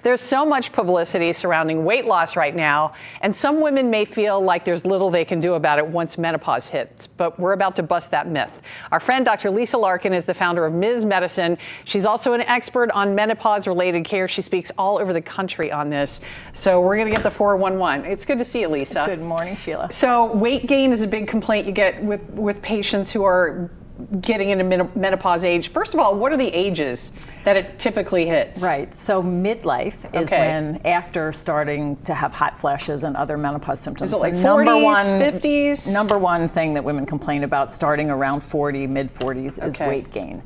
There's so much publicity surrounding weight loss right now, and some women may feel like there's little they can do about it once menopause hits, but we're about to bust that myth. Our friend Dr. Lisa Larkin is the founder of Ms. Medicine. She's also an expert on menopause-related care. She speaks all over the country on this. So we're going to get the 411. It's good to see you, Lisa. Good morning, Sheila. So weight gain is a big complaint you get with patients who are getting into menopause age. First of all, what are the ages that it typically hits? Right, so midlife is when, after starting to have hot flashes and other menopause symptoms. Is it like 40s, 50s? Number one thing that women complain about starting around 40, mid-40s is weight gain.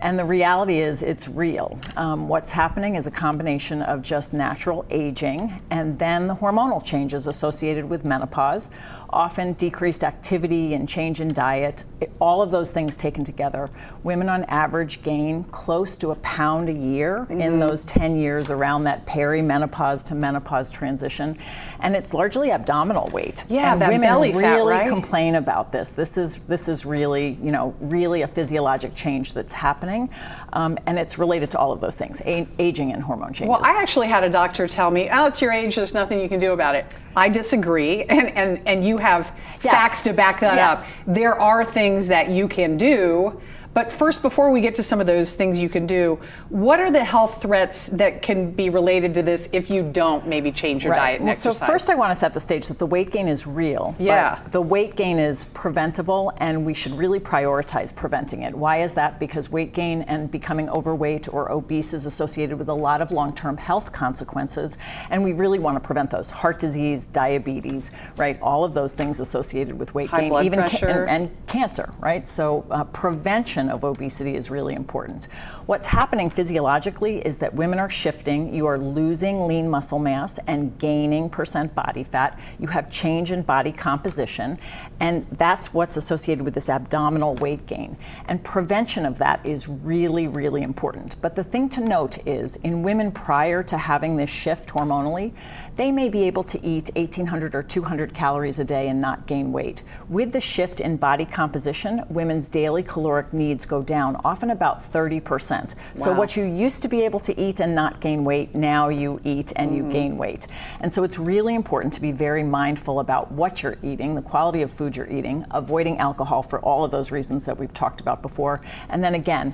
And the reality is it's real. What's happening is a combination of just natural aging and then the hormonal changes associated with menopause, often decreased activity and change in diet. All of those things taken together, women on average gain close to 1 pound a year in those 10 years around that perimenopause to menopause transition. And it's largely abdominal weight. Yeah, and that women belly fat, really right? complain about this. This is really, really a physiologic change that's happening. And it's related to all of those things, aging and hormone changes. Well, I actually had a doctor tell me, oh, it's your age, there's nothing you can do about it. I disagree, and you have facts to back that up. There are things that you can do. But first, before we get to some of those things you can do, what are the health threats that can be related to this if you don't maybe change your diet and exercise? So first I want to set the stage that the weight gain is real. Yeah. But the weight gain is preventable, and we should really prioritize preventing it. Why is that? Because weight gain and becoming overweight or obese is associated with a lot of long-term health consequences, and we really want to prevent those. Heart disease, diabetes, right? All of those things associated with weight gain. Blood pressure. And cancer, right? So prevention of obesity is really important. What's happening physiologically is that women are shifting. You are losing lean muscle mass and gaining percent body fat. You have change in body composition, and that's what's associated with this abdominal weight gain. And prevention of that is really, really important. But the thing to note is, in women prior to having this shift hormonally, they may be able to eat 1,800 or 200 calories a day and not gain weight. With the shift in body composition, women's daily caloric needs go down, often about 30%. So what you used to be able to eat and not gain weight, now you eat and you gain weight. And so it's really important to be very mindful about what you're eating, the quality of food you're eating, avoiding alcohol for all of those reasons that we've talked about before. And then again,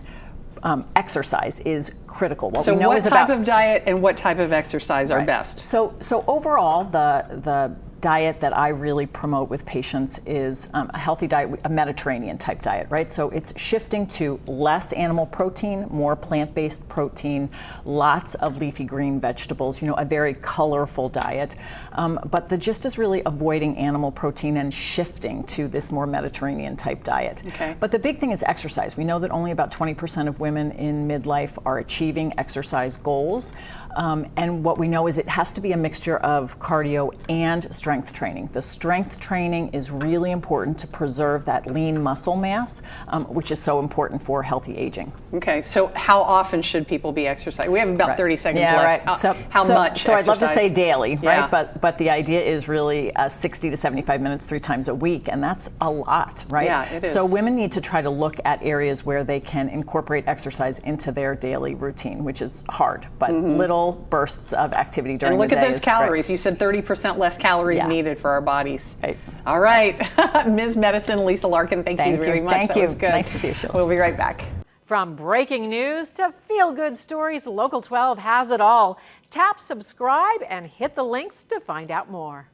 exercise is critical. So what type of diet and what type of exercise are best? So overall, the diet that I really promote with patients is a healthy diet, a Mediterranean type diet, right? So it's shifting to less animal protein, more plant-based protein, lots of leafy green vegetables, a very colorful diet. But the gist is really avoiding animal protein and shifting to this more Mediterranean type diet. Okay. But the big thing is exercise. We know that only about 20% of women in midlife are achieving exercise goals. And what we know is it has to be a mixture of cardio and strength training. The strength training is really important to preserve that lean muscle mass, which is so important for healthy aging. Okay, so how often should people be exercising? We have about 30 seconds left. Right. How much So I'd love to exercise? say daily, right? But the idea is really 60 to 75 minutes 3 times a week, and that's a lot, right? Yeah, it is. So women need to try to look at areas where they can incorporate exercise into their daily routine, which is hard, but little bursts of activity during the day. And look at those is calories. great. You said 30% less calories needed for our bodies. Right. All right. Ms. Medicine, Lisa Larkin, thank you very much. Thank That you. was good. Nice to see you, Sheila. We'll be right back. From breaking news to feel-good stories, Local 12 has it all. Tap subscribe and hit the links to find out more.